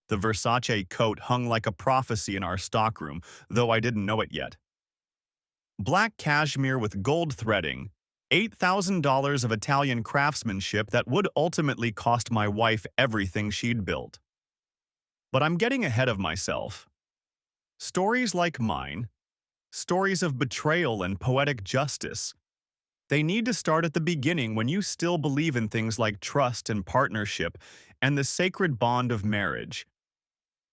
The Versace coat hung like a prophecy in our stockroom, though I didn't know it yet. Black cashmere with gold threading, $8,000 of Italian craftsmanship that would ultimately cost my wife everything she'd built. But I'm getting ahead of myself. Stories like mine, stories of betrayal and poetic justice, they need to start at the beginning when you still believe in things like trust and partnership and the sacred bond of marriage.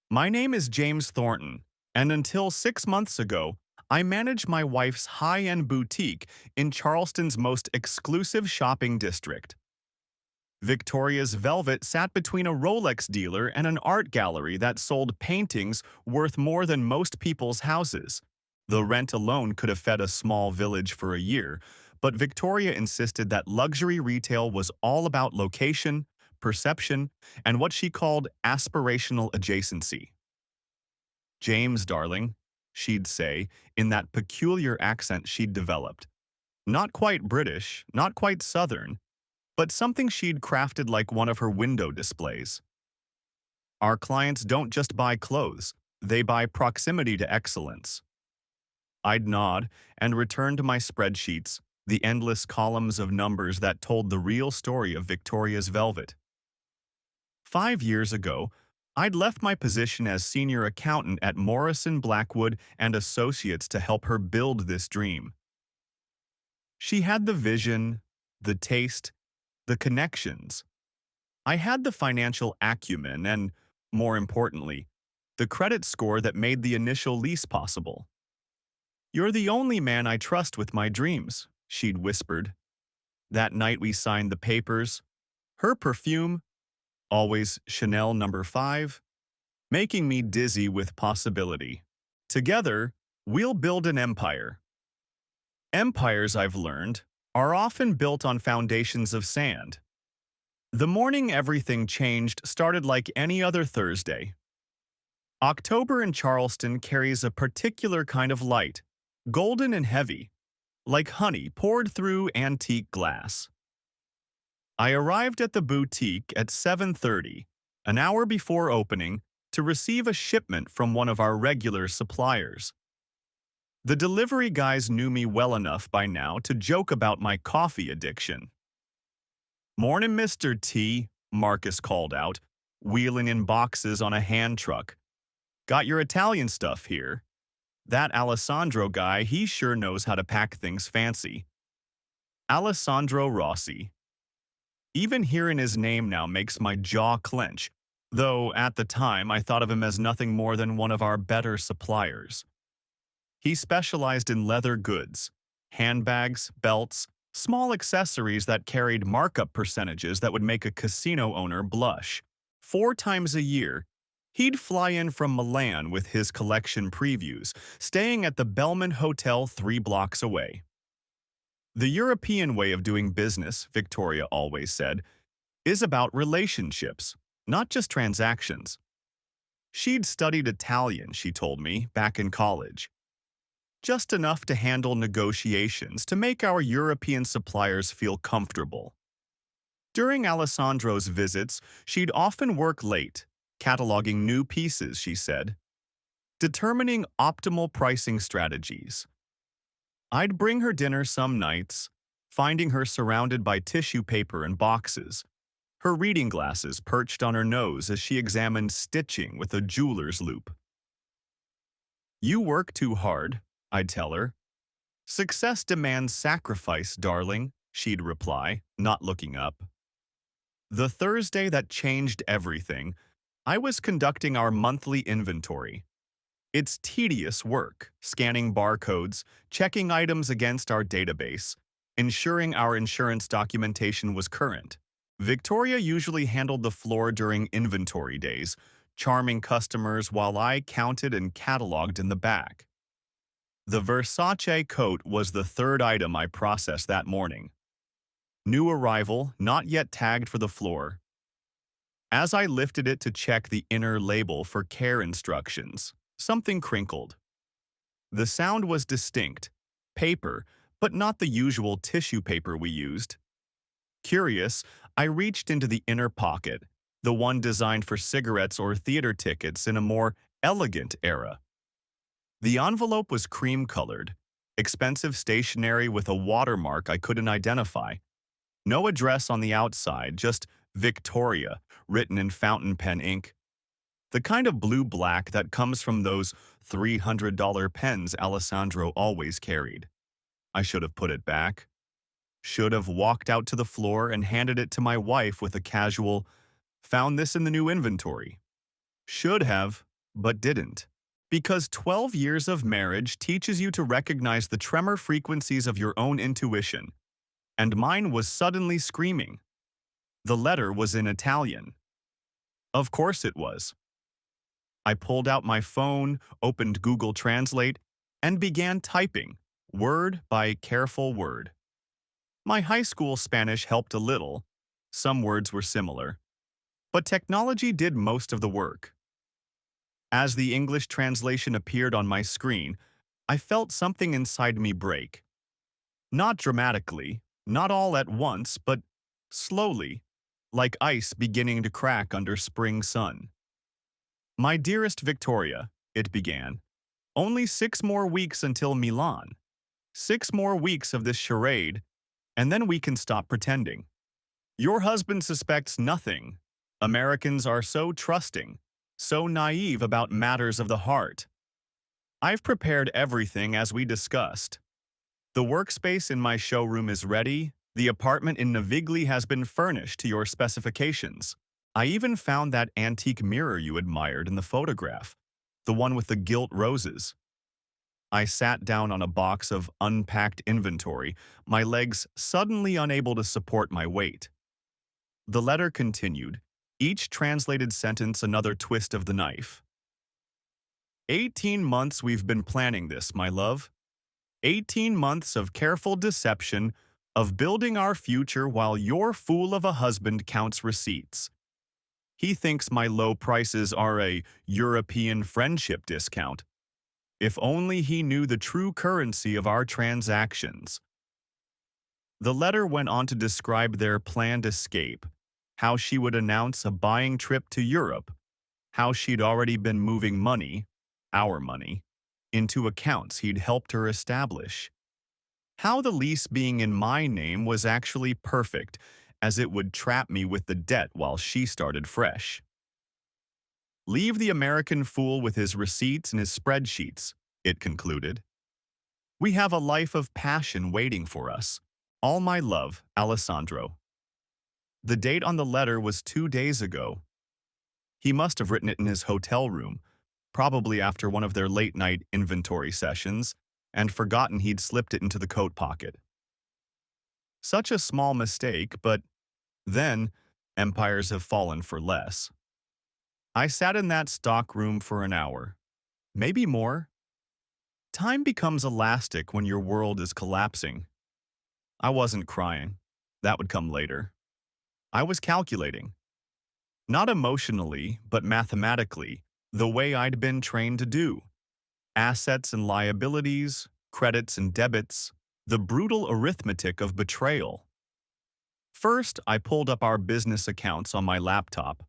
My name is James Thornton, and until 6 months ago, I managed my wife's high-end boutique in Charleston's most exclusive shopping district. Victoria's Velvet sat between a Rolex dealer and an art gallery that sold paintings worth more than most people's houses. The rent alone could have fed a small village for a year, but Victoria insisted that luxury retail was all about location, perception, and what she called aspirational adjacency. James, darling, she'd say, in that peculiar accent she'd developed. Not quite British, not quite Southern, but something she'd crafted like one of her window displays. Our clients don't just buy clothes, they buy proximity to excellence. I'd nod and return to my spreadsheets, the endless columns of numbers that told the real story of Victoria's Velvet. 5 years ago, I'd left my position as senior accountant at Morrison Blackwood and Associates to help her build this dream. She had the vision, the taste, the connections. I had the financial acumen and, more importantly, the credit score that made the initial lease possible. "You're the only man I trust with my dreams," she'd whispered. That night we signed the papers. Her perfume, always Chanel No. 5, making me dizzy with possibility. Together, we'll build an empire. Empires, I've learned, are often built on foundations of sand. The morning everything changed started like any other Thursday. October in Charleston carries a particular kind of light, golden and heavy, like honey poured through antique glass. I arrived at the boutique at 7:30, an hour before opening, to receive a shipment from one of our regular suppliers. The delivery guys knew me well enough by now to joke about my coffee addiction. "Morning, Mr. T," Marcus called out, wheeling in boxes on a hand truck. "Got your Italian stuff here. That Alessandro guy, he sure knows how to pack things fancy." Alessandro Rossi. Even hearing his name now makes my jaw clench, though at the time I thought of him as nothing more than one of our better suppliers. He specialized in leather goods, handbags, belts, small accessories that carried markup percentages that would make a casino owner blush. 4 times a year, he'd fly in from Milan with his collection previews, staying at the Bellman Hotel 3 blocks away. "The European way of doing business," Victoria always said, "is about relationships, not just transactions." She'd studied Italian, she told me, back in college. Just enough to handle negotiations to make our European suppliers feel comfortable. During Alessandro's visits, she'd often work late, cataloging new pieces, she said, determining optimal pricing strategies. I'd bring her dinner some nights, finding her surrounded by tissue paper and boxes, her reading glasses perched on her nose as she examined stitching with a jeweler's loop. "You work too hard," I'd tell her. "Success demands sacrifice, darling," she'd reply, not looking up. The Thursday that changed everything, I was conducting our monthly inventory. It's tedious work, scanning barcodes, checking items against our database, ensuring our insurance documentation was current. Victoria usually handled the floor during inventory days, charming customers while I counted and cataloged in the back. The Versace coat was the third item I processed that morning. New arrival, not yet tagged for the floor. As I lifted it to check the inner label for care instructions, something crinkled. The sound was distinct, paper, but not the usual tissue paper we used. Curious, I reached into the inner pocket, the one designed for cigarettes or theater tickets in a more elegant era. The envelope was cream-colored, expensive stationery with a watermark I couldn't identify. No address on the outside, just Victoria, written in fountain pen ink. The kind of blue-black that comes from those $300 pens Alessandro always carried. I should have put it back. Should have walked out to the floor and handed it to my wife with a casual, "Found this in the new inventory." Should have, but didn't. Because 12 years of marriage teaches you to recognize the tremor frequencies of your own intuition, and mine was suddenly screaming. The letter was in Italian. Of course it was. I pulled out my phone, opened Google Translate, and began typing, word by careful word. My high school Spanish helped a little. Some words were similar. But technology did most of the work. As the English translation appeared on my screen, I felt something inside me break. Not dramatically, not all at once, but slowly, like ice beginning to crack under spring sun. "My dearest Victoria," it began, "only 6 more weeks until Milan. 6 more weeks of this charade, and then we can stop pretending. Your husband suspects nothing. Americans are so trusting, so naive about matters of the heart. I've prepared everything as we discussed. The workspace in my showroom is ready. The apartment in Navigli has been furnished to your specifications. I even found that antique mirror you admired in the photograph, the one with the gilt roses." I sat down on a box of unpacked inventory, my legs suddenly unable to support my weight. The letter continued, each translated sentence another twist of the knife. 18 months we've been planning this, my love. 18 months of careful deception, of building our future while your fool of a husband counts receipts. He thinks my low prices are a European friendship discount. If only he knew the true currency of our transactions. The letter went on to describe their planned escape, how she would announce a buying trip to Europe, how she'd already been moving money, our money, into accounts he'd helped her establish. How the lease being in my name was actually perfect, as it would trap me with the debt while she started fresh. "Leave the American fool with his receipts and his spreadsheets," it concluded. "We have a life of passion waiting for us. All my love, Alessandro." The date on the letter was 2 days ago. He must have written it in his hotel room, probably after one of their late-night inventory sessions, and forgotten he'd slipped it into the coat pocket. Such a small mistake, but then empires have fallen for less. I sat in that stock room for an hour, maybe more. Time becomes elastic when your world is collapsing. I wasn't crying. That would come later. I was calculating. Not emotionally, but mathematically, the way I'd been trained to do. Assets and liabilities, credits and debits, the brutal arithmetic of betrayal. First, I pulled up our business accounts on my laptop.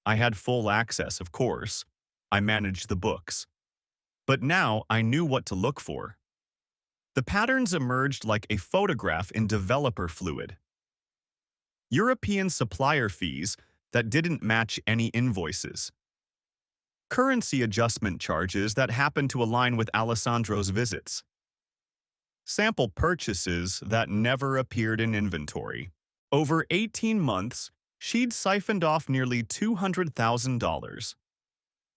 I had full access, of course. I managed the books. But now I knew what to look for. The patterns emerged like a photograph in developer fluid. European supplier fees that didn't match any invoices. Currency adjustment charges that happened to align with Alessandro's visits. Sample purchases that never appeared in inventory. Over 18 months, she'd siphoned off nearly $200,000.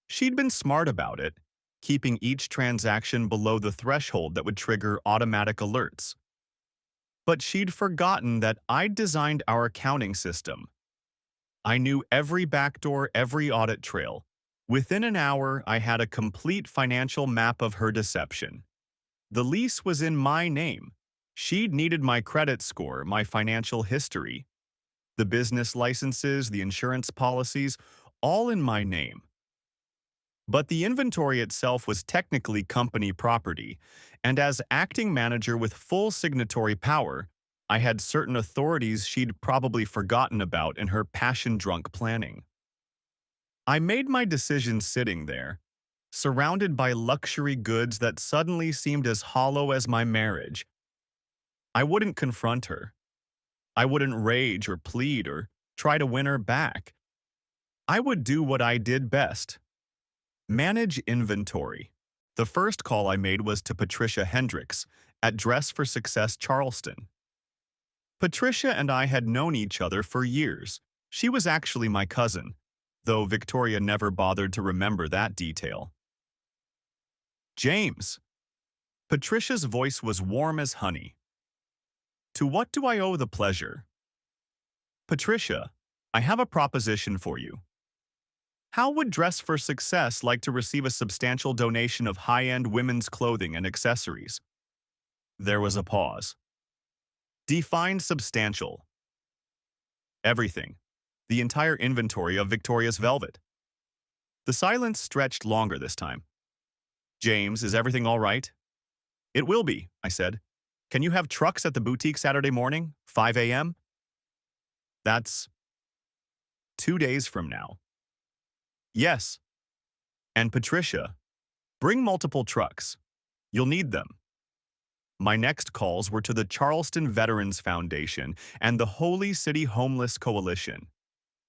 She'd been smart about it, keeping each transaction below the threshold that would trigger automatic alerts. But she'd forgotten that I'd designed our accounting system. I knew every backdoor, every audit trail. Within an hour, I had a complete financial map of her deception. The lease was in my name. She'd needed my credit score, my financial history. The business licenses, the insurance policies, all in my name. But the inventory itself was technically company property, and as acting manager with full signatory power, I had certain authorities she'd probably forgotten about in her passion-drunk planning. I made my decision sitting there, surrounded by luxury goods that suddenly seemed as hollow as my marriage. I wouldn't confront her. I wouldn't rage or plead or try to win her back. I would do what I did best: manage inventory. The first call I made was to Patricia Hendricks at Dress for Success Charleston. Patricia and I had known each other for years. She was actually my cousin, though Victoria never bothered to remember that detail. James. Patricia's voice was warm as honey. To what do I owe the pleasure? Patricia, I have a proposition for you. How would Dress for Success like to receive a substantial donation of high-end women's clothing and accessories? There was a pause. Define substantial. Everything. The entire inventory of Victoria's velvet. The silence stretched longer this time. James, is everything all right? It will be, I said. Can you have trucks at the boutique Saturday morning, 5 a.m.? That's 2 days from now. Yes. And Patricia, bring multiple trucks. You'll need them. My next calls were to the Charleston Veterans Foundation and the Holy City Homeless Coalition.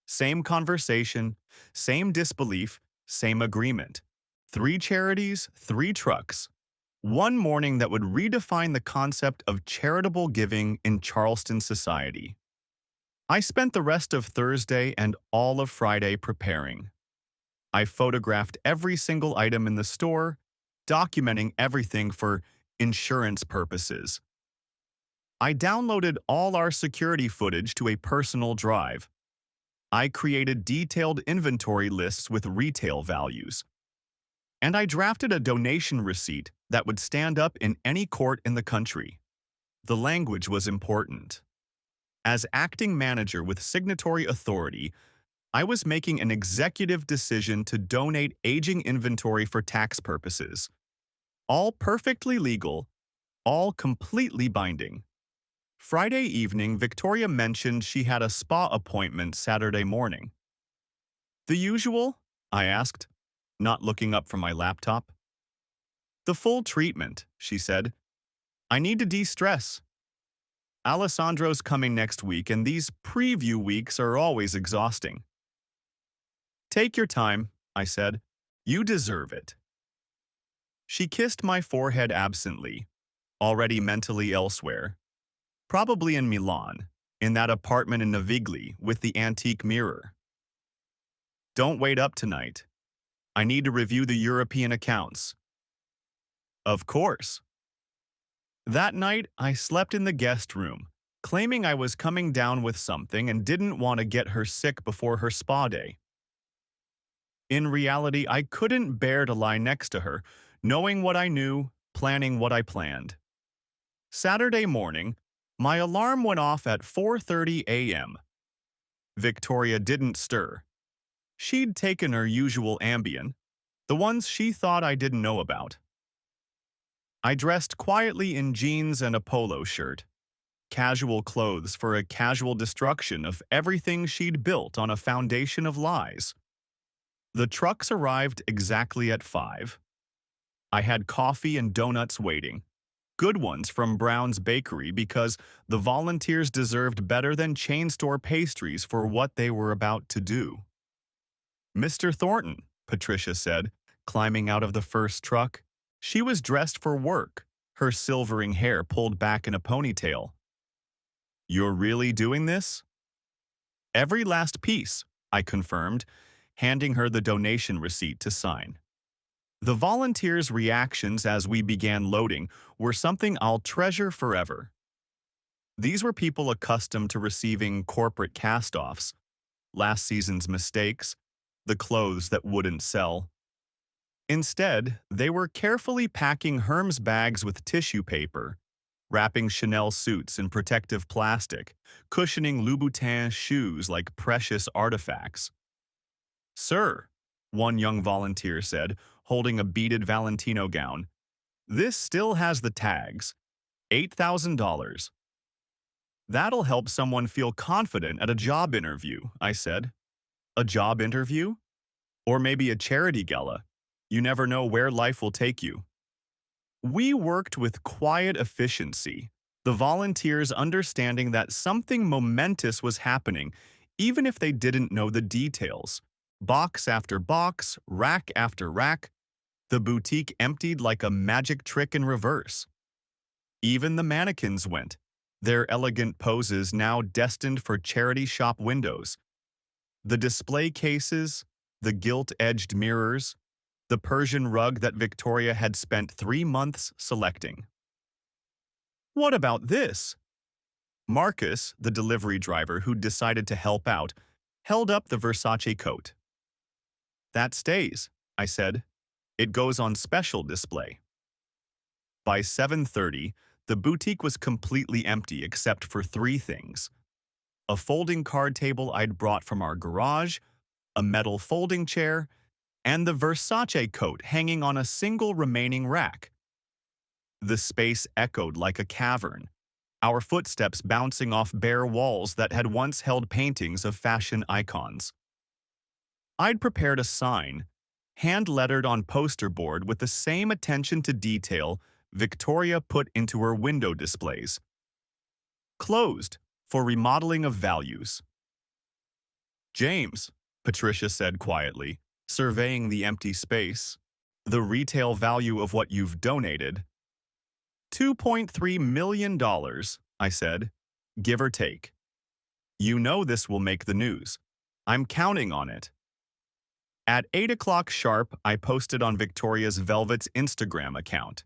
Same conversation, same disbelief, same agreement. 3 charities, 3 trucks. One morning that would redefine the concept of charitable giving in Charleston society. I spent the rest of Thursday and all of Friday preparing. I photographed every single item in the store, documenting everything for insurance purposes. I downloaded all our security footage to a personal drive. I created detailed inventory lists with retail values. And I drafted a donation receipt that would stand up in any court in the country. The language was important. As acting manager with signatory authority, I was making an executive decision to donate aging inventory for tax purposes. All perfectly legal, all completely binding. Friday evening, Victoria mentioned she had a spa appointment Saturday morning. The usual? I asked, not looking up from my laptop. The full treatment, she said. I need to de-stress. Alessandro's coming next week, and these preview weeks are always exhausting. Take your time, I said. You deserve it. She kissed my forehead absently, already mentally elsewhere. Probably in Milan, in that apartment in Navigli with the antique mirror. Don't wait up tonight. I need to review the European accounts. Of course. That night, I slept in the guest room, claiming I was coming down with something and didn't want to get her sick before her spa day. In reality, I couldn't bear to lie next to her, knowing what I knew, planning what I planned. Saturday morning, my alarm went off at 4:30 a.m. Victoria didn't stir. She'd taken her usual Ambien, the ones she thought I didn't know about. I dressed quietly in jeans and a polo shirt, casual clothes for a casual destruction of everything she'd built on a foundation of lies. The trucks arrived exactly at 5. I had coffee and donuts waiting. Good ones from Brown's Bakery because the volunteers deserved better than chain store pastries for what they were about to do. Mr. Thornton, Patricia said, climbing out of the first truck. She was dressed for work, her silvering hair pulled back in a ponytail. You're really doing this? Every last piece, I confirmed, handing her the donation receipt to sign. The volunteers' reactions as we began loading were something I'll treasure forever. These were people accustomed to receiving corporate cast-offs, last season's mistakes, the clothes that wouldn't sell. Instead, they were carefully packing Hermes bags with tissue paper, wrapping Chanel suits in protective plastic, cushioning Louboutin shoes like precious artifacts. Sir, one young volunteer said, holding a beaded Valentino gown, this still has the tags. $8,000. That'll help someone feel confident at a job interview, I said. A job interview? Or maybe a charity gala. You never know where life will take you. We worked with quiet efficiency, the volunteers understanding that something momentous was happening, even if they didn't know the details. Box after box, rack after rack, the boutique emptied like a magic trick in reverse. Even the mannequins went, their elegant poses now destined for charity shop windows. The display cases, the gilt-edged mirrors, the Persian rug that Victoria had spent 3 months selecting. What about this? Marcus, the delivery driver who decided to help out, held up the Versace coat. That stays, I said. It goes on special display. By 7:30, the boutique was completely empty except for 3 things. A folding card table I'd brought from our garage, a metal folding chair, and the Versace coat hanging on a single remaining rack. The space echoed like a cavern, our footsteps bouncing off bare walls that had once held paintings of fashion icons. I'd prepared a sign, hand-lettered on poster board with the same attention to detail Victoria put into her window displays. Closed for remodeling of values. James, Patricia said quietly, surveying the empty space, the retail value of what you've donated. $2.3 million, I said, give or take. You know this will make the news. I'm counting on it. At 8 o'clock sharp, I posted on Victoria's Velvet's Instagram account.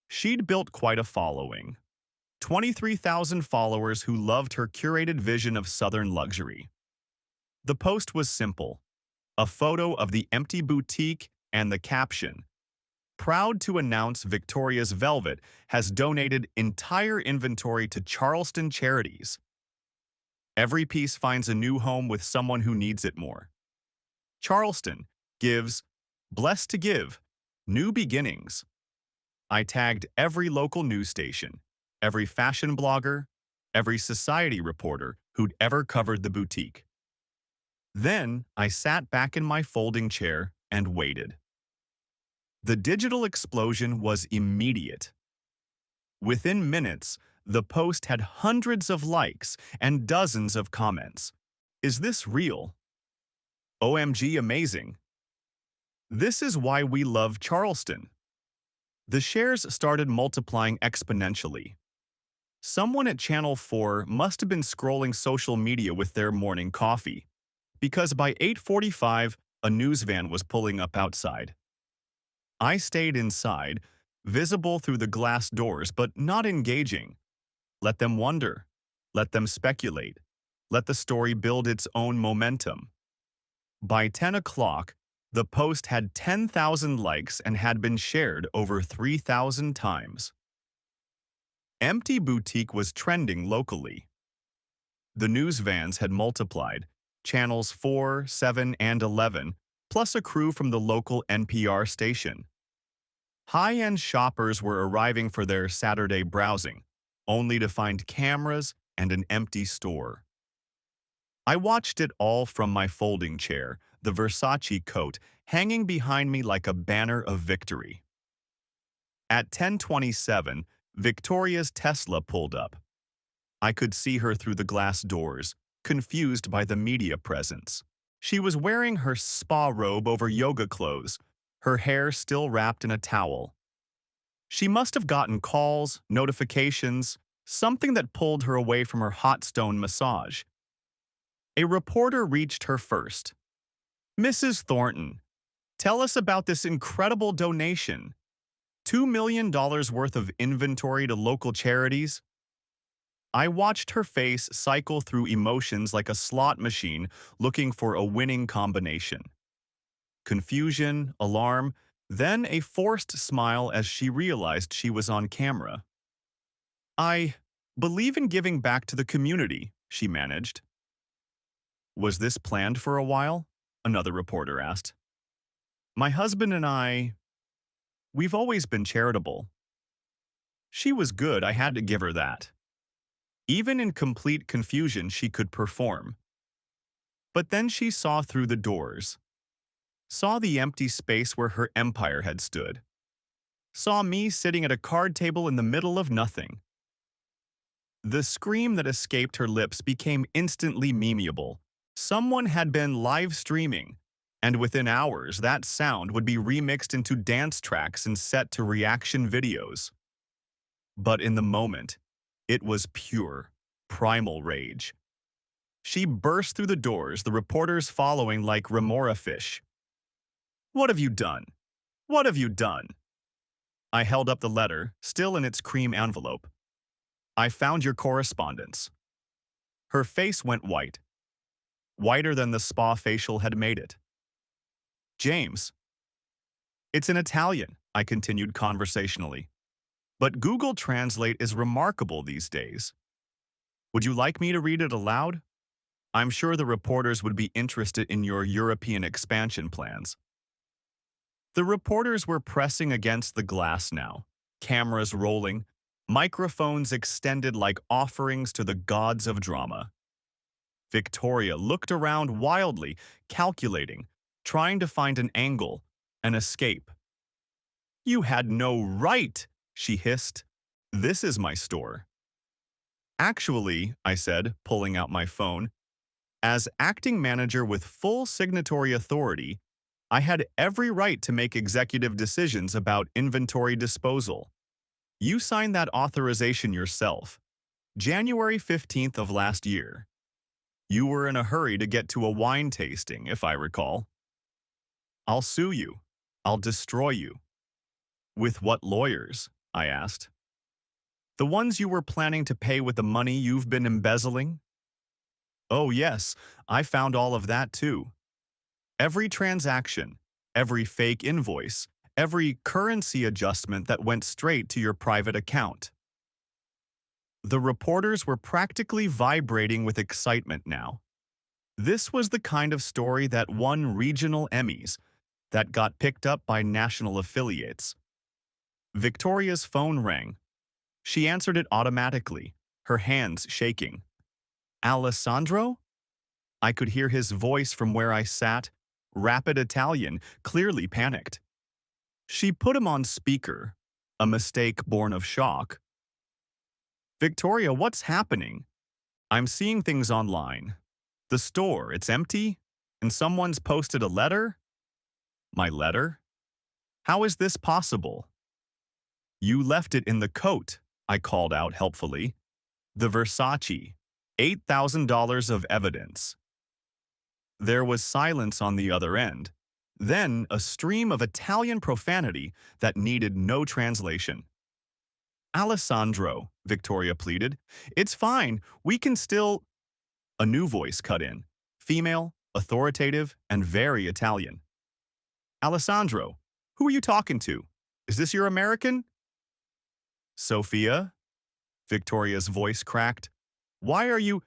She'd built quite a following. 23,000 followers who loved her curated vision of Southern luxury. The post was simple. A photo of the empty boutique and the caption, "Proud to announce Victoria's Velvet has donated entire inventory to Charleston charities. Every piece finds a new home with someone who needs it more. Charleston gives, blessed to give, new beginnings." I tagged every local news station, every fashion blogger, every society reporter who'd ever covered the boutique. Then I sat back in my folding chair and waited. The digital explosion was immediate. Within minutes, the post had hundreds of likes and dozens of comments. Is this real? OMG amazing. This is why we love Charleston. The shares started multiplying exponentially. Someone at Channel 4 must have been scrolling social media with their morning coffee, because by 8:45, a news van was pulling up outside. I stayed inside, visible through the glass doors but not engaging. Let them wonder. Let them speculate. Let the story build its own momentum. By 10 o'clock, the post had 10,000 likes and had been shared over 3,000 times. Empty Boutique was trending locally. The news vans had multiplied, channels 4, 7, and 11, plus a crew from the local NPR station. High-end shoppers were arriving for their Saturday browsing, only to find cameras and an empty store. I watched it all from my folding chair, the Versace coat hanging behind me like a banner of victory. At 10:27, Victoria's Tesla pulled up. I could see her through the glass doors, confused by the media presence. She was wearing her spa robe over yoga clothes, her hair still wrapped in a towel. She must have gotten calls, notifications, something that pulled her away from her hot stone massage. A reporter reached her first. "Mrs. Thornton, tell us about this incredible donation. $2 million worth of inventory to local charities." I watched her face cycle through emotions like a slot machine looking for a winning combination. Confusion, alarm, then a forced smile as she realized she was on camera. "I believe in giving back to the community," she managed. "Was this planned for a while?" another reporter asked. "My husband and we've always been charitable." She was good, I had to give her that. Even in complete confusion, she could perform. But then she saw through the doors. saw the empty space where her empire had stood, saw me sitting at a card table in the middle of nothing. The scream that escaped her lips became instantly memeable. Someone had been live streaming, and within hours that sound would be remixed into dance tracks and set to reaction videos. But in the moment, it was pure, primal rage. She burst through the doors, the reporters following like remora fish. "What have you done? What have you done?" I held up the letter, still in its cream envelope. "I found your correspondence." Her face went white, whiter than the spa facial had made it. "James." "It's in Italian," I continued conversationally. "But Google Translate is remarkable these days. Would you like me to read it aloud? I'm sure the reporters would be interested in your European expansion plans." The reporters were pressing against the glass now, cameras rolling, microphones extended like offerings to the gods of drama. Victoria looked around wildly, calculating, trying to find an angle, an escape. "You had no right," she hissed. "This is my store." "Actually," I said, pulling out my phone, "as acting manager with full signatory authority, I had every right to make executive decisions about inventory disposal. You signed that authorization yourself, January 15th of last year. You were in a hurry to get to a wine tasting, if I recall." "I'll sue you. I'll destroy you." "With what lawyers?" I asked. "The ones you were planning to pay with the money you've been embezzling?" "Oh yes, I found all of that too. Every transaction, every fake invoice, every currency adjustment that went straight to your private account." The reporters were practically vibrating with excitement now. This was the kind of story that won regional Emmys, that got picked up by national affiliates. Victoria's phone rang. She answered it automatically, her hands shaking. "Alessandro?" I could hear his voice from where I sat, rapid Italian, clearly panicked. She put him on speaker, a mistake born of shock. "Victoria, what's happening? I'm seeing things online. The store, it's empty? And someone's posted a letter?" "My letter? How is this possible?" "You left it in the coat," I called out helpfully. "The Versace, $8,000 of evidence." There was silence on the other end. Then a stream of Italian profanity that needed no translation. "Alessandro," Victoria pleaded, "it's fine. We can still—" A new voice cut in, female, authoritative, and very Italian. "Alessandro, who are you talking to? Is this your American?" "Sophia?" Victoria's voice cracked. "Why are you—"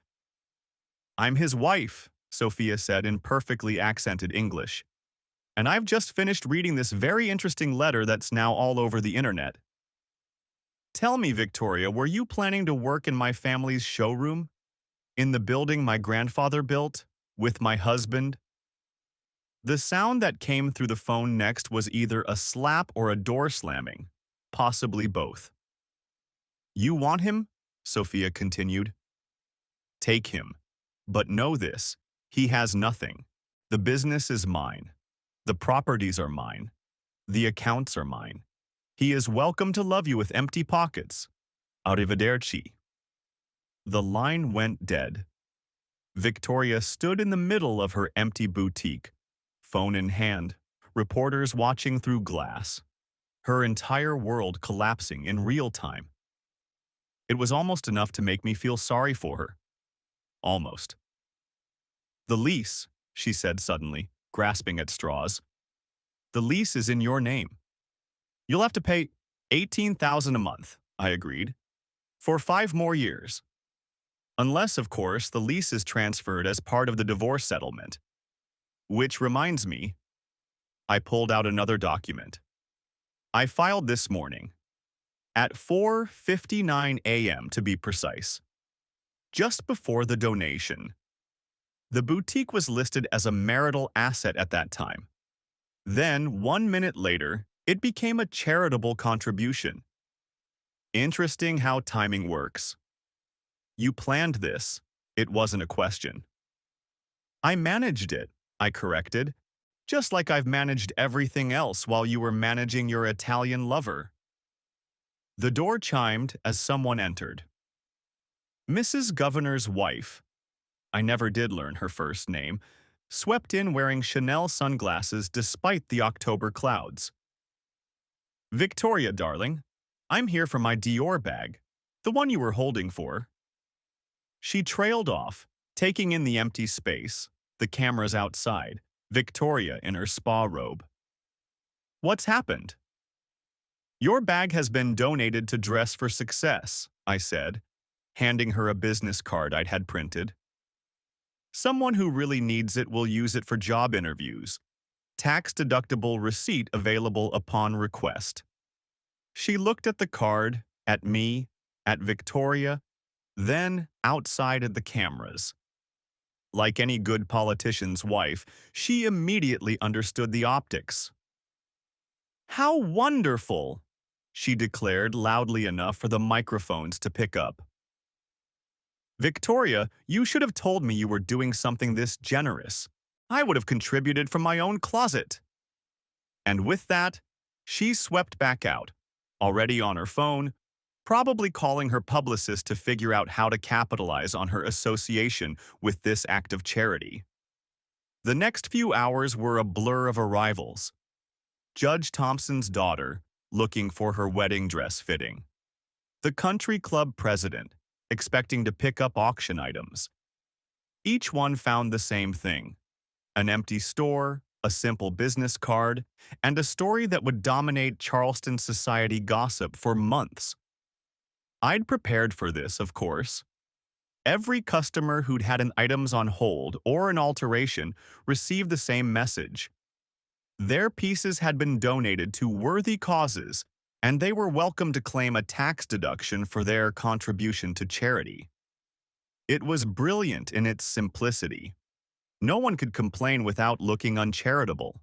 "I'm his wife," Sophia said in perfectly accented English. "And I've just finished reading this very interesting letter that's now all over the internet." "Tell me, Victoria, were you planning to work in my family's showroom? In the building my grandfather built? With my husband?" The sound that came through the phone next was either a slap or a door slamming, possibly both. "You want him?" Sophia continued. "Take him. But know this, he has nothing. The business is mine. The properties are mine. The accounts are mine. He is welcome to love you with empty pockets. Arrivederci." The line went dead. Victoria stood in the middle of her empty boutique, phone in hand, reporters watching through glass, her entire world collapsing in real time. It was almost enough to make me feel sorry for her. Almost. "The lease," she said suddenly, grasping at straws. "The lease is in your name. You'll have to pay $18,000 a month," I agreed, "for 5 more years. Unless, of course, the lease is transferred as part of the divorce settlement. Which reminds me," I pulled out another document. "I filed this morning, at 4:59 a.m. to be precise, just before the donation. The boutique was listed as a marital asset at that time. Then, 1 minute later, it became a charitable contribution. Interesting how timing works. You planned this. It wasn't a question. I managed it, I corrected, just like I've managed everything else while you were managing your Italian lover. The door chimed as someone entered. Mrs. Governor's wife, I never did learn her first name, swept in wearing Chanel sunglasses despite the October clouds. Victoria, darling, I'm here for my Dior bag, the one you were holding for. She trailed off, taking in the empty space, the cameras outside, Victoria in her spa robe. What's happened? Your bag has been donated to Dress for Success, I said, handing her a business card I'd had printed. Someone who really needs it will use it for job interviews. Tax-deductible receipt available upon request. She looked at the card, at me, at Victoria, then outside at the cameras. Like any good politician's wife, she immediately understood the optics. How wonderful, she declared loudly enough for the microphones to pick up. Victoria, you should have told me you were doing something this generous. I would have contributed from my own closet. And with that, she swept back out, already on her phone, probably calling her publicist to figure out how to capitalize on her association with this act of charity. The next few hours were a blur of arrivals. Judge Thompson's daughter, looking for her wedding dress fitting. The country club president, expecting to pick up auction items. Each one found the same thing: an empty store, a simple business card, and a story that would dominate Charleston society gossip for months. I'd prepared for this, of course. Every customer who'd had an items on hold or an alteration received the same message. Their pieces had been donated to worthy causes, and they were welcome to claim a tax deduction for their contribution to charity. It was brilliant in its simplicity. No one could complain without looking uncharitable.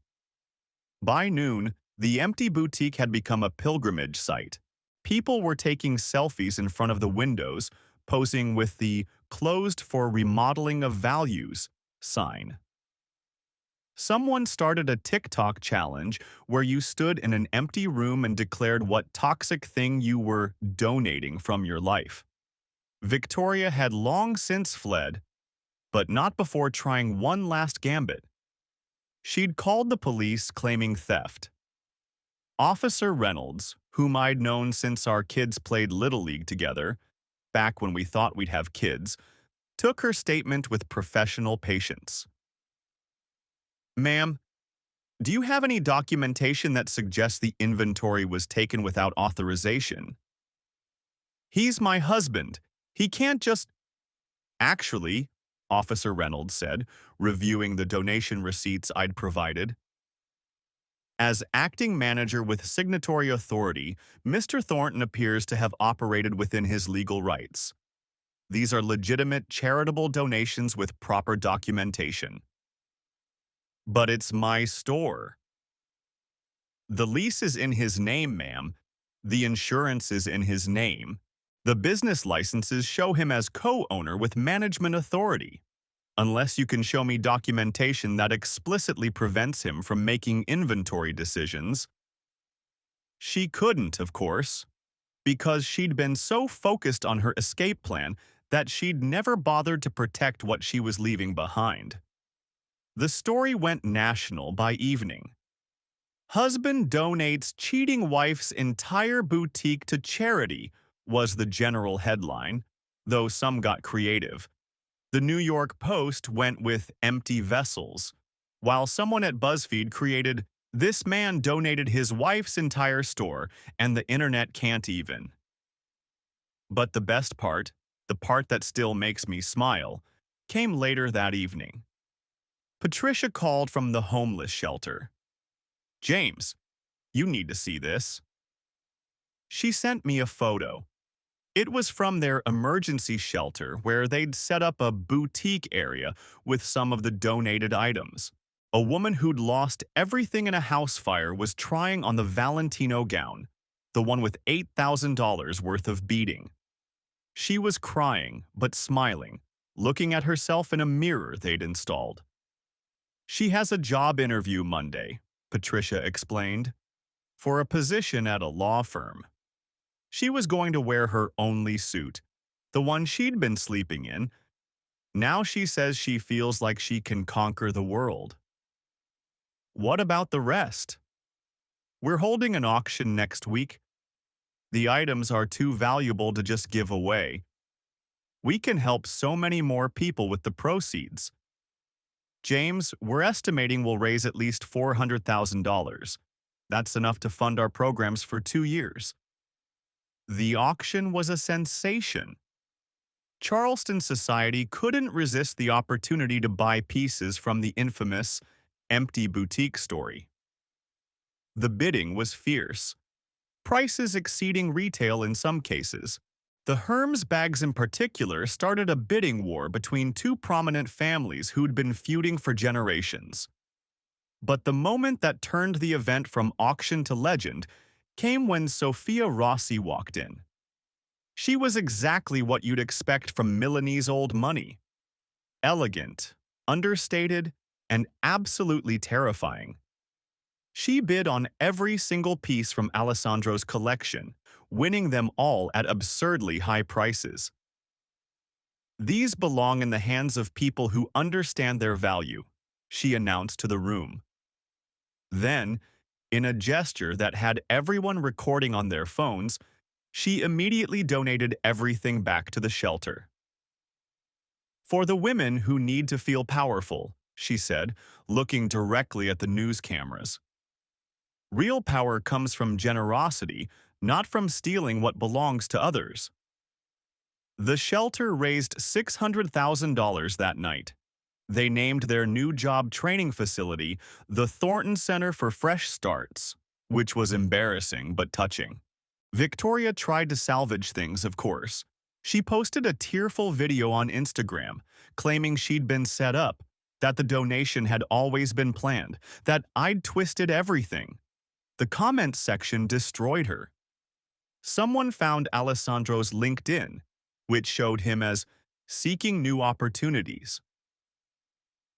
By noon, the empty boutique had become a pilgrimage site. People were taking selfies in front of the windows, posing with the "Closed for Remodeling of Values" sign. Someone started a TikTok challenge where you stood in an empty room and declared what toxic thing you were donating from your life. Victoria had long since fled, but not before trying one last gambit. She'd called the police claiming theft. Officer Reynolds, whom I'd known since our kids played Little League together, back when we thought we'd have kids, took her statement with professional patience. Ma'am, do you have any documentation that suggests the inventory was taken without authorization? He's my husband. He can't just... Actually, Officer Reynolds said, reviewing the donation receipts I'd provided. As acting manager with signatory authority, Mr. Thornton appears to have operated within his legal rights. These are legitimate charitable donations with proper documentation. But it's my store. The lease is in his name, ma'am. The insurance is in his name. The business licenses show him as co-owner with management authority. Unless you can show me documentation that explicitly prevents him from making inventory decisions. She couldn't, of course, because she'd been so focused on her escape plan that she'd never bothered to protect what she was leaving behind. The story went national by evening. Husband donates cheating wife's entire boutique to charity was the general headline, though some got creative. The New York Post went with empty vessels, while someone at BuzzFeed created, "This man donated his wife's entire store, and the internet can't even." But the best part, the part that still makes me smile, came later that evening. Patricia called from the homeless shelter. "James, you need to see this." She sent me a photo. It was from their emergency shelter where they'd set up a boutique area with some of the donated items. A woman who'd lost everything in a house fire was trying on the Valentino gown, the one with $8,000 worth of beading. She was crying, but smiling, looking at herself in a mirror they'd installed. She has a job interview Monday, Patricia explained, for a position at a law firm. She was going to wear her only suit, the one she'd been sleeping in. Now she says she feels like she can conquer the world. What about the rest? We're holding an auction next week. The items are too valuable to just give away. We can help so many more people with the proceeds. James, we're estimating we'll raise at least $400,000. That's enough to fund our programs for 2 years. The auction was a sensation. Charleston society couldn't resist the opportunity to buy pieces from the infamous empty boutique story. The bidding was fierce, prices exceeding retail in some cases. The Hermes bags in particular started a bidding war between two prominent families who'd been feuding for generations. But the moment that turned the event from auction to legend came when Sophia Rossi walked in. She was exactly what you'd expect from Milanese old money. Elegant, understated, and absolutely terrifying. She bid on every single piece from Alessandro's collection, winning them all at absurdly high prices. These belong in the hands of people who understand their value, she announced to the room. Then, in a gesture that had everyone recording on their phones, she immediately donated everything back to the shelter. For the women who need to feel powerful, she said, looking directly at the news cameras. Real power comes from generosity, not from stealing what belongs to others. The shelter raised $600,000 that night. They named their new job training facility the Thornton Center for Fresh Starts, which was embarrassing but touching. Victoria tried to salvage things, of course. She posted a tearful video on Instagram, claiming she'd been set up, that the donation had always been planned, that I'd twisted everything. The comments section destroyed her. Someone found Alessandro's LinkedIn, which showed him as seeking new opportunities.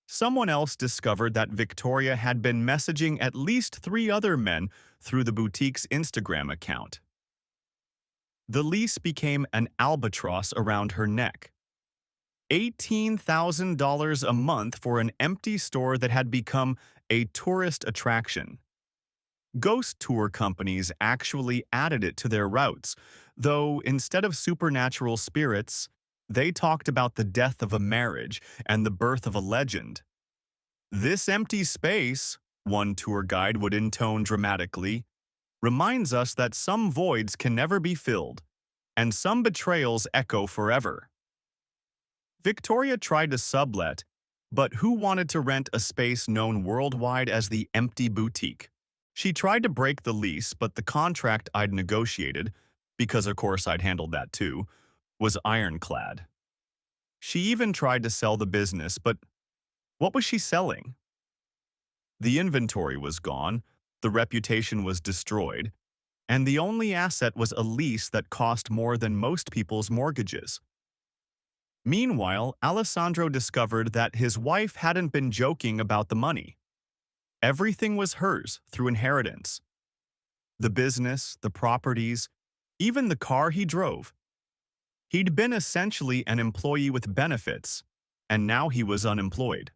Someone else discovered that Victoria had been messaging at least 3 other men through the boutique's Instagram account. The lease became an albatross around her neck. $18,000 a month for an empty store that had become a tourist attraction. Ghost tour companies actually added it to their routes, though instead of supernatural spirits, they talked about the death of a marriage and the birth of a legend. This empty space, one tour guide would intone dramatically, reminds us that some voids can never be filled, and some betrayals echo forever. Victoria tried to sublet, but who wanted to rent a space known worldwide as the Empty Boutique? She tried to break the lease, but the contract I'd negotiated, because of course I'd handled that too, was ironclad. She even tried to sell the business, but what was she selling? The inventory was gone, the reputation was destroyed, and the only asset was a lease that cost more than most people's mortgages. Meanwhile, Alessandro discovered that his wife hadn't been joking about the money. Everything was hers through inheritance. The business, the properties, even the car he drove. He'd been essentially an employee with benefits, and now he was unemployed.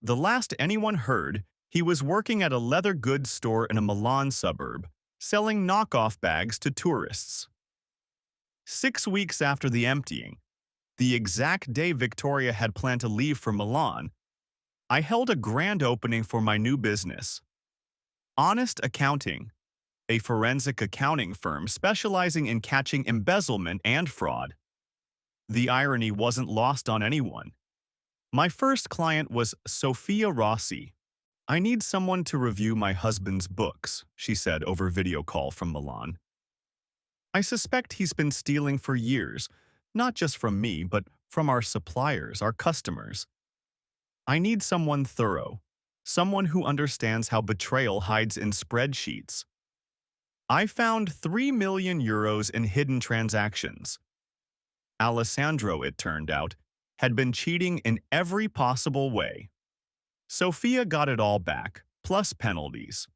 The last anyone heard, he was working at a leather goods store in a Milan suburb, selling knockoff bags to tourists. 6 weeks after the emptying, the exact day Victoria had planned to leave for Milan, I held a grand opening for my new business. Honest Accounting, a forensic accounting firm specializing in catching embezzlement and fraud. The irony wasn't lost on anyone. My first client was Sophia Rossi. I need someone to review my husband's books, she said over video call from Milan. I suspect he's been stealing for years, not just from me, but from our suppliers, our customers. I need someone thorough, someone who understands how betrayal hides in spreadsheets. I found 3 million euros in hidden transactions. Alessandro, it turned out, had been cheating in every possible way. Sophia got it all back, plus penalties.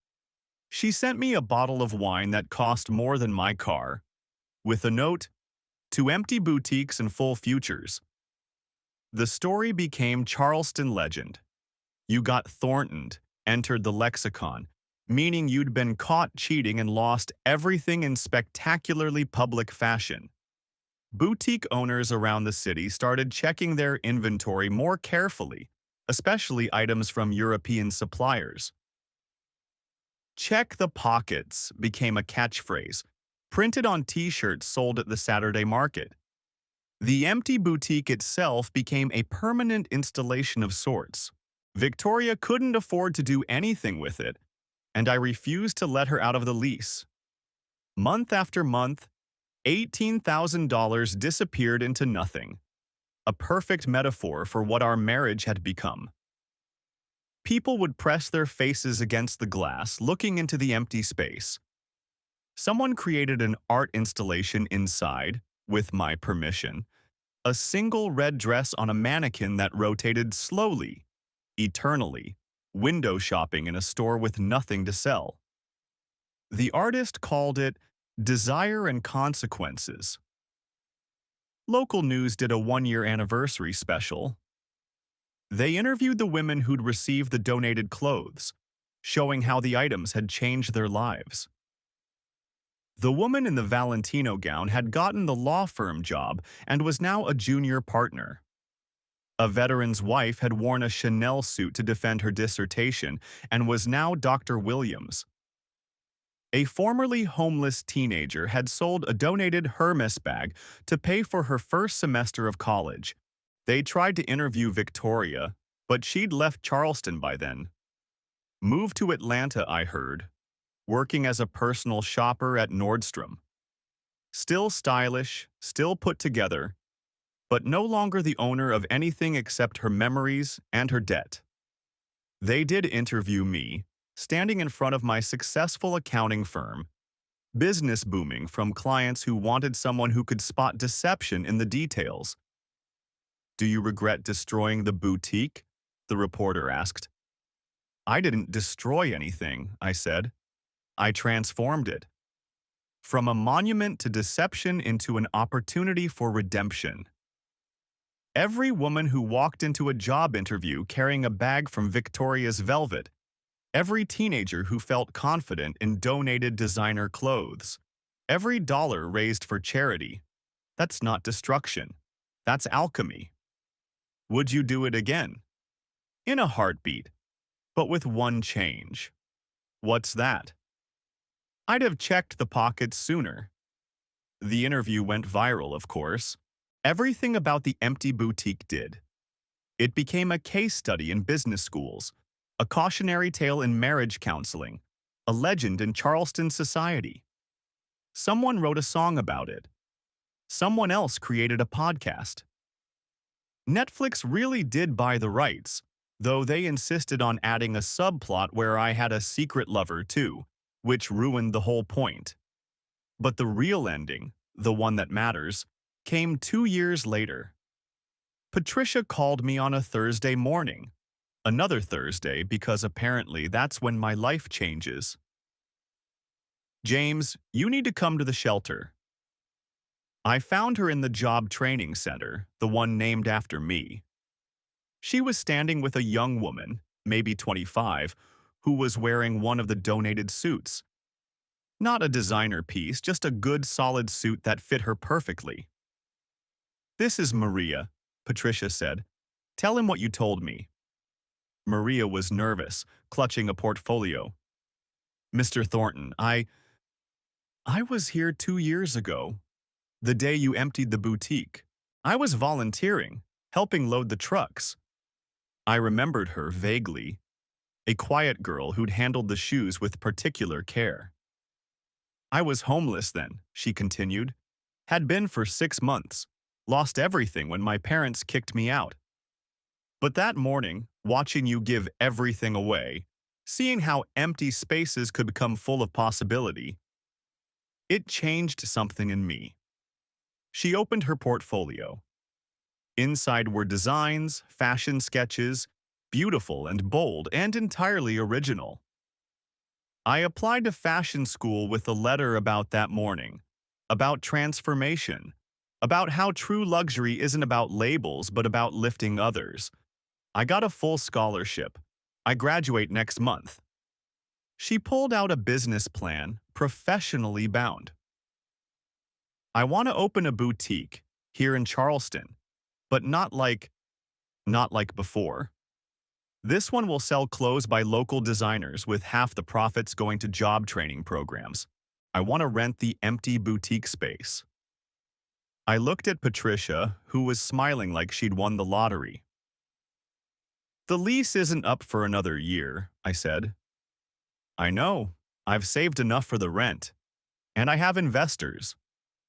She sent me a bottle of wine that cost more than my car, with a note, "To empty boutiques and full futures." The story became Charleston legend. You got Thorntoned, entered the lexicon, meaning you'd been caught cheating and lost everything in spectacularly public fashion. Boutique owners around the city started checking their inventory more carefully, especially items from European suppliers. "Check the pockets" became a catchphrase, printed on t-shirts sold at the Saturday market. The empty boutique itself became a permanent installation of sorts. Victoria couldn't afford to do anything with it, and I refused to let her out of the lease. Month after month, $18,000 disappeared into nothing, a perfect metaphor for what our marriage had become. People would press their faces against the glass, looking into the empty space. Someone created an art installation inside, with my permission, a single red dress on a mannequin that rotated slowly, eternally, window shopping in a store with nothing to sell. The artist called it Desire and Consequences. Local news did a 1-year anniversary special. They interviewed the women who'd received the donated clothes, showing how the items had changed their lives. The woman in the Valentino gown had gotten the law firm job and was now a junior partner. A veteran's wife had worn a Chanel suit to defend her dissertation and was now Dr. Williams. A formerly homeless teenager had sold a donated Hermes bag to pay for her first semester of college. They tried to interview Victoria, but she'd left Charleston by then. Moved to Atlanta, I heard, working as a personal shopper at Nordstrom. Still stylish, still put together, but no longer the owner of anything except her memories and her debt. They did interview me, standing in front of my successful accounting firm, business booming from clients who wanted someone who could spot deception in the details. "Do you regret destroying the boutique?" the reporter asked. "I didn't destroy anything," I said. "I transformed it. From a monument to deception into an opportunity for redemption." Every woman who walked into a job interview carrying a bag from Victoria's Velvet, every teenager who felt confident in donated designer clothes, every dollar raised for charity. That's not destruction. That's alchemy. Would you do it again? In a heartbeat, but with one change. What's that? I'd have checked the pockets sooner. The interview went viral, of course. Everything about the empty boutique did. It became a case study in business schools, a cautionary tale in marriage counseling, a legend in Charleston society. Someone wrote a song about it. Someone else created a podcast. Netflix really did buy the rights, though they insisted on adding a subplot where I had a secret lover too, which ruined the whole point. But the real ending, the one that matters, came 2 years later. Patricia called me on a Thursday morning. Another Thursday because apparently that's when my life changes. "James, you need to come to the shelter." I found her in the job training center, the one named after me. She was standing with a young woman, maybe 25, who was wearing one of the donated suits. Not a designer piece, just a good solid suit that fit her perfectly. "This is Maria," Patricia said. "Tell him what you told me." Maria was nervous, clutching a portfolio. "Mr. Thornton, I was here 2 years ago, the day you emptied the boutique. I was volunteering, helping load the trucks." I remembered her vaguely, a quiet girl who'd handled the shoes with particular care. "I was homeless then," she continued. "Had been for 6 months. Lost everything when my parents kicked me out." But that morning, watching you give everything away, seeing how empty spaces could become full of possibility, it changed something in me. She opened her portfolio. Inside were designs, fashion sketches, beautiful and bold and entirely original. I applied to fashion school with a letter about that morning, about transformation, about how true luxury isn't about labels but about lifting others. I got a full scholarship. I graduate next month. She pulled out a business plan, professionally bound. I want to open a boutique here in Charleston, but not like before. This one will sell clothes by local designers with half the profits going to job training programs. I want to rent the empty boutique space. I looked at Patricia, who was smiling like she'd won the lottery. The lease isn't up for another year, I said. I know. I've saved enough for the rent. And I have investors,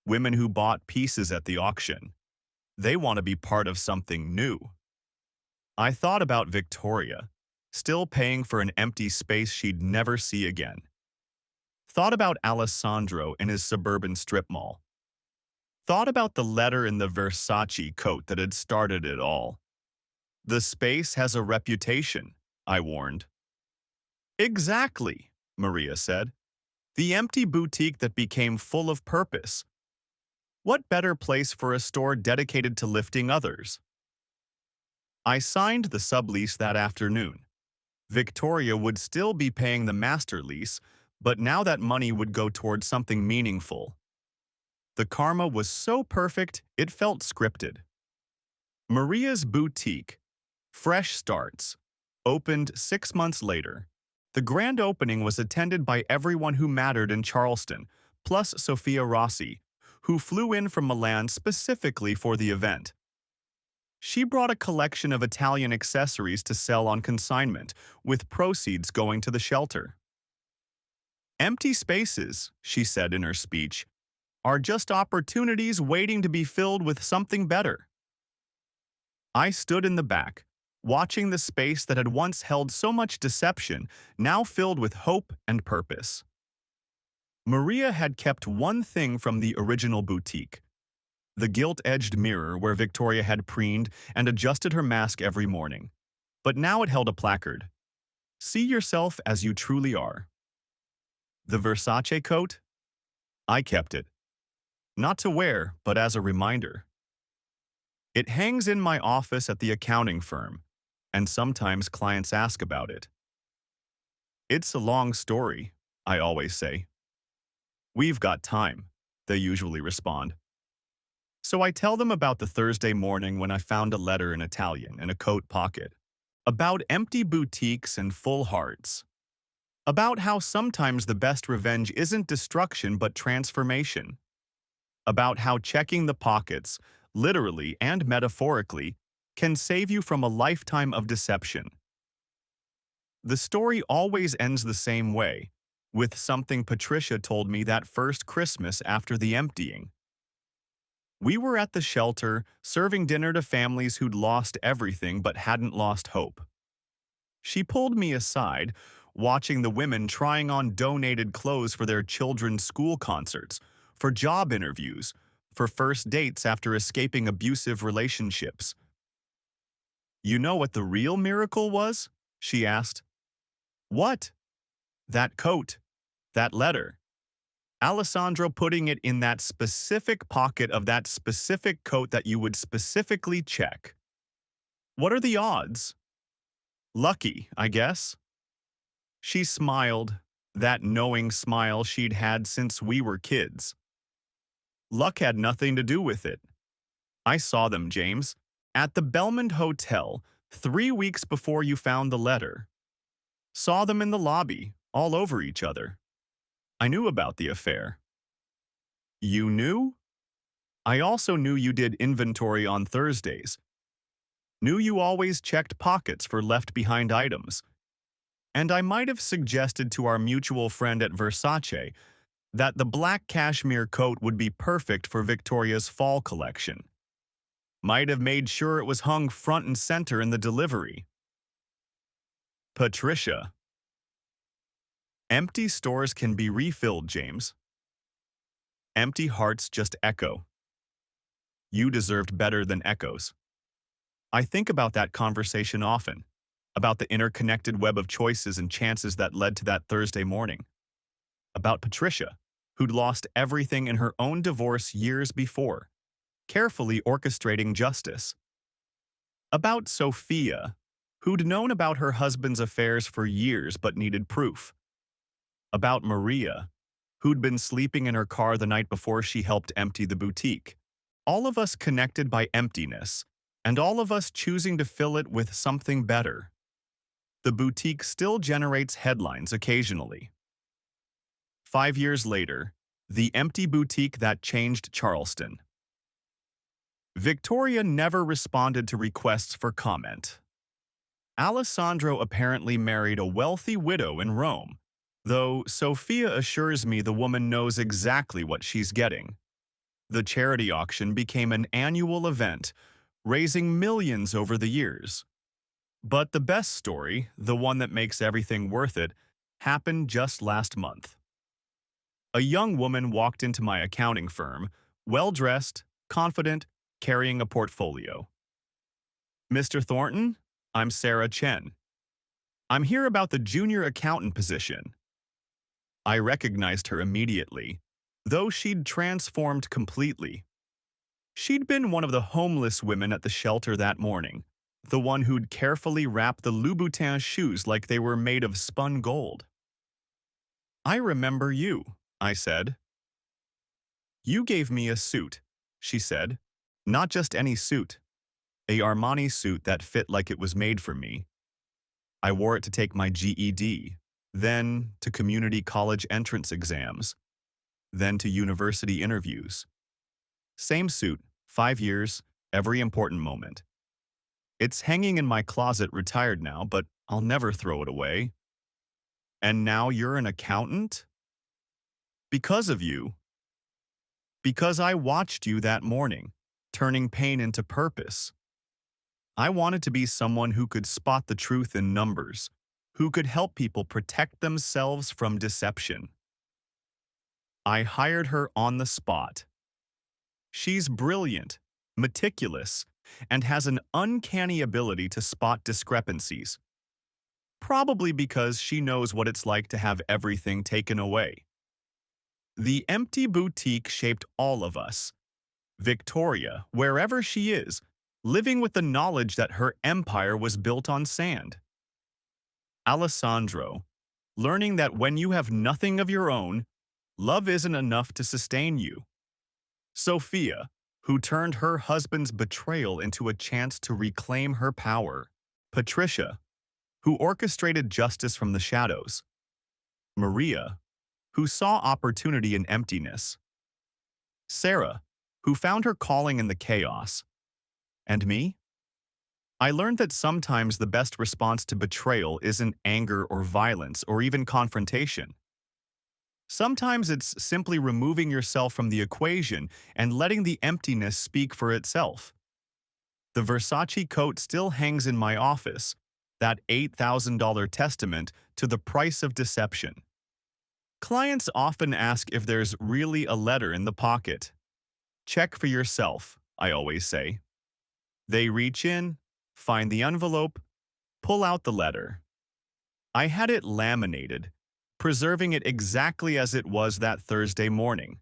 women who bought pieces at the auction. They want to be part of something new. I thought about Victoria, still paying for an empty space she'd never see again. Thought about Alessandro in his suburban strip mall. Thought about the letter in the Versace coat that had started it all. The space has a reputation, I warned. Exactly, Maria said. The empty boutique that became full of purpose. What better place for a store dedicated to lifting others? I signed the sublease that afternoon. Victoria would still be paying the master lease, but now that money would go towards something meaningful. The karma was so perfect, it felt scripted. Maria's boutique, Fresh Starts, opened 6 months later. The grand opening was attended by everyone who mattered in Charleston, plus Sophia Rossi, who flew in from Milan specifically for the event. She brought a collection of Italian accessories to sell on consignment, with proceeds going to the shelter. Empty spaces, she said in her speech, are just opportunities waiting to be filled with something better. I stood in the back, watching the space that had once held so much deception, now filled with hope and purpose. Maria had kept one thing from the original boutique: the gilt-edged mirror where Victoria had preened and adjusted her mask every morning. But now it held a placard. See yourself as you truly are. The Versace coat? I kept it. Not to wear, but as a reminder. It hangs in my office at the accounting firm, and sometimes clients ask about it. It's a long story, I always say. We've got time, they usually respond. So I tell them about the Thursday morning when I found a letter in Italian in a coat pocket, about empty boutiques and full hearts, about how sometimes the best revenge isn't destruction but transformation, about how checking the pockets, literally and metaphorically, can save you from a lifetime of deception. The story always ends the same way, with something Patricia told me that first Christmas after the emptying. We were at the shelter, serving dinner to families who'd lost everything but hadn't lost hope. She pulled me aside, watching the women trying on donated clothes for their children's school concerts, for job interviews, for first dates after escaping abusive relationships. You know what the real miracle was? She asked. What? That coat. That letter. Alessandro putting it in that specific pocket of that specific coat that you would specifically check. What are the odds? Lucky, I guess. She smiled, that knowing smile she'd had since we were kids. Luck had nothing to do with it. I saw them, James, at the Belmond Hotel 3 weeks before you found the letter. Saw them in the lobby, all over each other. I knew about the affair. You knew? I also knew you did inventory on Thursdays. Knew you always checked pockets for left-behind items. And I might have suggested to our mutual friend at Versace that the black cashmere coat would be perfect for Victoria's fall collection. Might have made sure it was hung front and center in the delivery. Patricia. Empty stores can be refilled, James. Empty hearts just echo. You deserved better than echoes. I think about that conversation often, about the interconnected web of choices and chances that led to that Thursday morning. About Patricia, who'd lost everything in her own divorce years before, carefully orchestrating justice. About Sophia, who'd known about her husband's affairs for years but needed proof. About Maria, who'd been sleeping in her car the night before she helped empty the boutique. All of us connected by emptiness, and all of us choosing to fill it with something better. The boutique still generates headlines occasionally. 5 years later, the empty boutique that changed Charleston. Victoria never responded to requests for comment. Alessandro apparently married a wealthy widow in Rome, though Sophia assures me the woman knows exactly what she's getting. The charity auction became an annual event, raising millions over the years. But the best story, the one that makes everything worth it, happened just last month. A young woman walked into my accounting firm, well-dressed, confident, carrying a portfolio. "Mr. Thornton, I'm Sarah Chen. I'm here about the junior accountant position." I recognized her immediately, though she'd transformed completely. She'd been one of the homeless women at the shelter that morning, the one who'd carefully wrapped the Louboutin shoes like they were made of spun gold. "I remember you," I said. "You gave me a suit," she said. "Not just any suit. A Armani suit that fit like it was made for me. I wore it to take my GED, then to community college entrance exams, then to university interviews. Same suit, 5 years, every important moment. It's hanging in my closet retired now, but I'll never throw it away. And now you're an accountant? Because of you. Because I watched you that morning, turning pain into purpose. I wanted to be someone who could spot the truth in numbers, who could help people protect themselves from deception. I hired her on the spot. She's brilliant, meticulous, and has an uncanny ability to spot discrepancies. Probably because she knows what it's like to have everything taken away. The empty boutique shaped all of us. Victoria, wherever she is, living with the knowledge that her empire was built on sand. Alessandro, learning that when you have nothing of your own, love isn't enough to sustain you. Sophia, who turned her husband's betrayal into a chance to reclaim her power. Patricia, who orchestrated justice from the shadows. Maria, who saw opportunity in emptiness. Sarah, who found her calling in the chaos. And me? I learned that sometimes the best response to betrayal isn't anger or violence or even confrontation. Sometimes it's simply removing yourself from the equation and letting the emptiness speak for itself. The Versace coat still hangs in my office, that $8,000 testament to the price of deception. Clients often ask if there's really a letter in the pocket. Check for yourself, I always say. They reach in, find the envelope, pull out the letter. I had it laminated, preserving it exactly as it was that Thursday morning.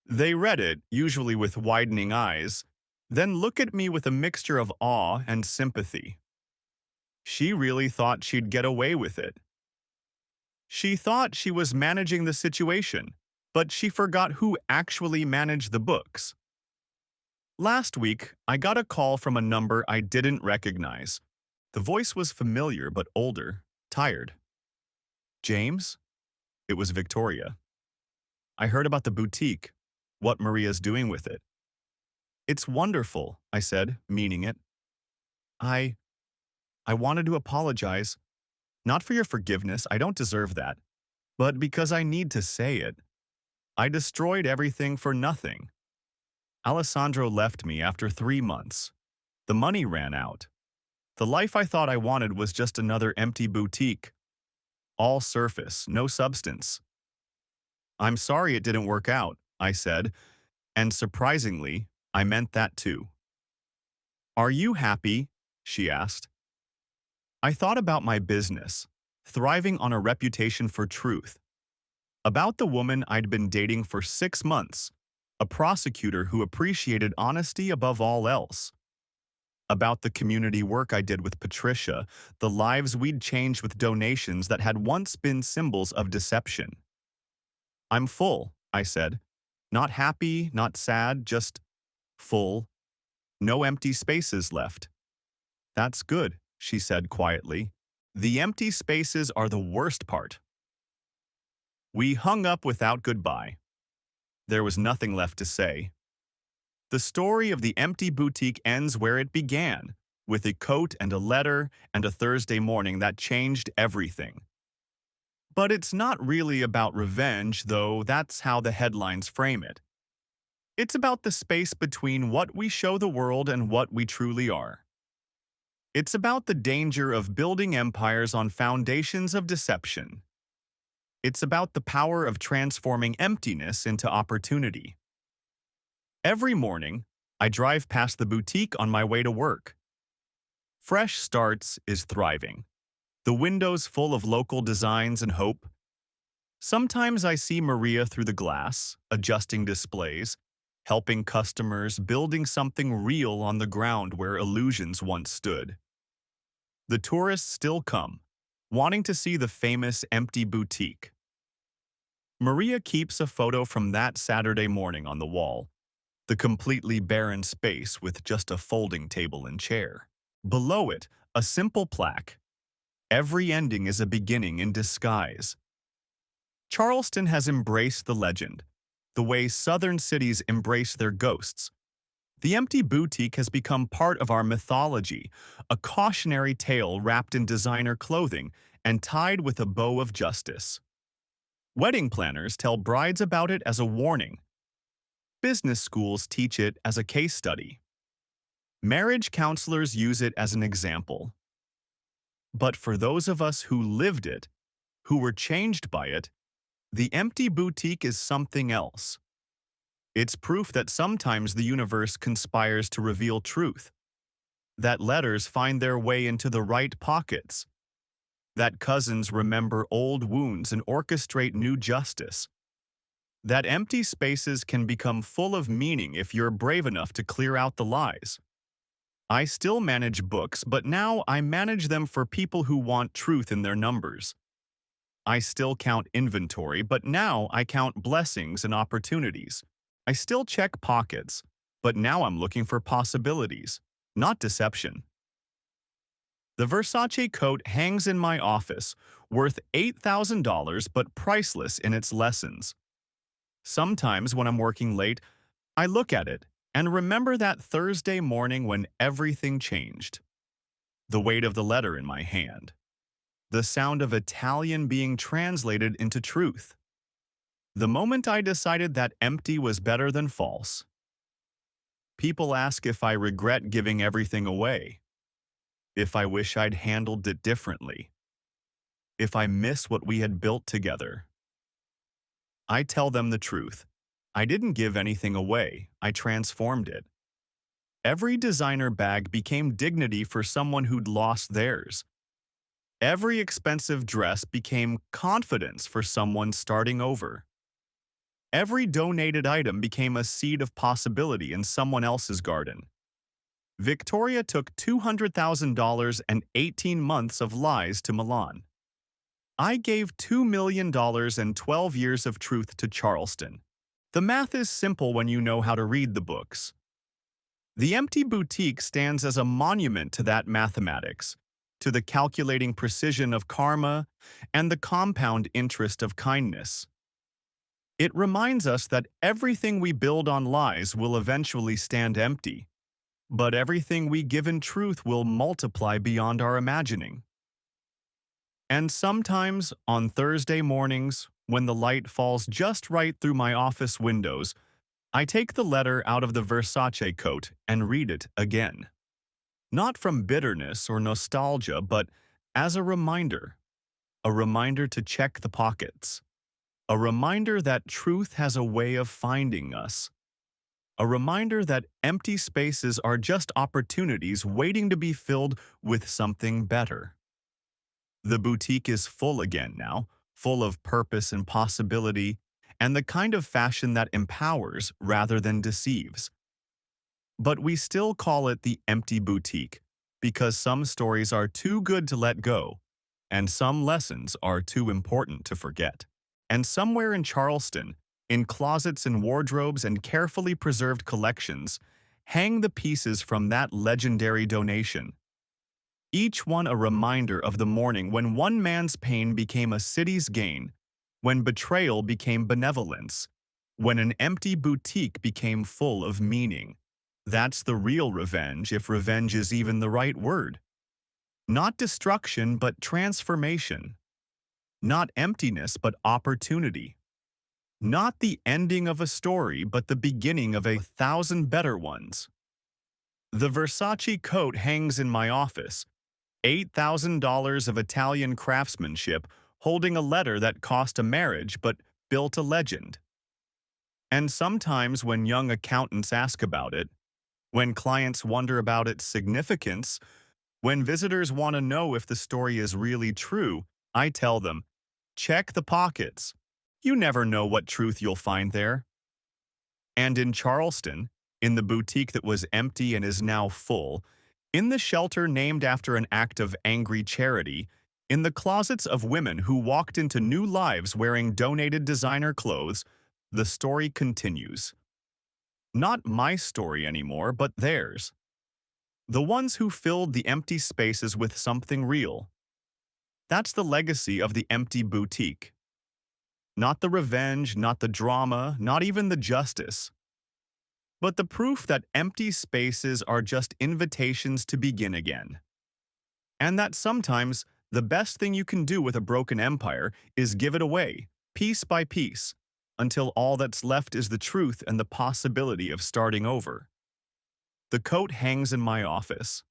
They read it, usually with widening eyes, then look at me with a mixture of awe and sympathy. She really thought she'd get away with it. She thought she was managing the situation, but she forgot who actually managed the books. Last week, I got a call from a number I didn't recognize. The voice was familiar but older, tired. "James?" It was Victoria. "I heard about the boutique, what Maria's doing with it." "It's wonderful," I said, meaning it. I wanted to apologize. Not for your forgiveness, I don't deserve that, but because I need to say it. I destroyed everything for nothing. Alessandro left me after 3 months. The money ran out. The life I thought I wanted was just another empty boutique. All surface, no substance. I'm sorry it didn't work out, I said, and surprisingly, I meant that too. Are you happy? She asked. I thought about my business, thriving on a reputation for truth. About the woman I'd been dating for 6 months, a prosecutor who appreciated honesty above all else. About the community work I did with Patricia, the lives we'd changed with donations that had once been symbols of deception. I'm full, I said. Not happy, not sad, just full. No empty spaces left. That's good, she said quietly. The empty spaces are the worst part. We hung up without goodbye. There was nothing left to say. The story of the empty boutique ends where it began, with a coat and a letter and a Thursday morning that changed everything. But it's not really about revenge, though that's how the headlines frame it. It's about the space between what we show the world and what we truly are. It's about the danger of building empires on foundations of deception. It's about the power of transforming emptiness into opportunity. Every morning, I drive past the boutique on my way to work. Fresh Starts is thriving. The windows full of local designs and hope. Sometimes I see Maria through the glass, adjusting displays, helping customers, building something real on the ground where illusions once stood. The tourists still come, wanting to see the famous empty boutique. Maria keeps a photo from that Saturday morning on the wall, the completely barren space with just a folding table and chair. Below it, a simple plaque. Every ending is a beginning in disguise. Charleston has embraced the legend, the way southern cities embrace their ghosts. The empty boutique has become part of our mythology, a cautionary tale wrapped in designer clothing and tied with a bow of justice. Wedding planners tell brides about it as a warning. Business schools teach it as a case study. Marriage counselors use it as an example. But for those of us who lived it, who were changed by it, the empty boutique is something else. It's proof that sometimes the universe conspires to reveal truth, that letters find their way into the right pockets, that cousins remember old wounds and orchestrate new justice, that empty spaces can become full of meaning if you're brave enough to clear out the lies. I still manage books, but now I manage them for people who want truth in their numbers. I still count inventory, but now I count blessings and opportunities. I still check pockets, but now I'm looking for possibilities, not deception. The Versace coat hangs in my office, worth $8,000 but priceless in its lessons. Sometimes when I'm working late, I look at it and remember that Thursday morning when everything changed. The weight of the letter in my hand. The sound of Italian being translated into truth. The moment I decided that empty was better than false. People ask if I regret giving everything away. If I wish I'd handled it differently. If I miss what we had built together. I tell them the truth. I didn't give anything away, I transformed it. Every designer bag became dignity for someone who'd lost theirs. Every expensive dress became confidence for someone starting over. Every donated item became a seed of possibility in someone else's garden. Victoria took $200,000 and 18 months of lies to Milan. I gave $2 million and 12 years of truth to Charleston. The math is simple when you know how to read the books. The empty boutique stands as a monument to that mathematics, to the calculating precision of karma and the compound interest of kindness. It reminds us that everything we build on lies will eventually stand empty, but everything we give in truth will multiply beyond our imagining. And sometimes, on Thursday mornings, when the light falls just right through my office windows, I take the letter out of the Versace coat and read it again. Not from bitterness or nostalgia, but as a reminder to check the pockets, a reminder that truth has a way of finding us, a reminder that empty spaces are just opportunities waiting to be filled with something better. The boutique is full again now, full of purpose and possibility, and the kind of fashion that empowers rather than deceives. But we still call it the empty boutique because some stories are too good to let go, and some lessons are too important to forget. And somewhere in Charleston, in closets and wardrobes and carefully preserved collections, hang the pieces from that legendary donation. Each one a reminder of the morning when one man's pain became a city's gain, when betrayal became benevolence, when an empty boutique became full of meaning. That's the real revenge, if revenge is even the right word. Not destruction, but transformation. Not emptiness, but opportunity. Not the ending of a story, but the beginning of 1,000 better ones. The Versace coat hangs in my office, $8,000 of Italian craftsmanship, holding a letter that cost a marriage but built a legend. And sometimes when young accountants ask about it, when clients wonder about its significance, when visitors want to know if the story is really true, I tell them, check the pockets. You never know what truth you'll find there. And in Charleston, in the boutique that was empty and is now full, in the shelter named after an act of angry charity, in the closets of women who walked into new lives wearing donated designer clothes, the story continues. Not my story anymore, but theirs. The ones who filled the empty spaces with something real. That's the legacy of the empty boutique. Not the revenge, not the drama, not even the justice, but the proof that empty spaces are just invitations to begin again. And that sometimes the best thing you can do with a broken empire is give it away, piece by piece, until all that's left is the truth and the possibility of starting over. The coat hangs in my office.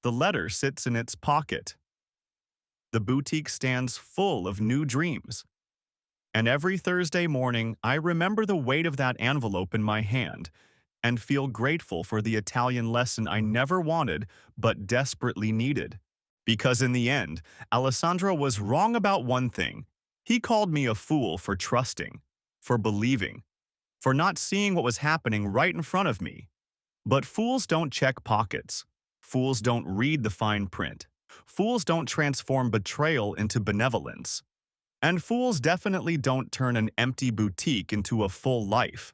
The letter sits in its pocket. The boutique stands full of new dreams. And every Thursday morning, I remember the weight of that envelope in my hand and feel grateful for the Italian lesson I never wanted but desperately needed. Because in the end, Alessandro was wrong about one thing. He called me a fool for trusting, for believing, for not seeing what was happening right in front of me. But fools don't check pockets. Fools don't read the fine print. Fools don't transform betrayal into benevolence. And fools definitely don't turn an empty boutique into a full life.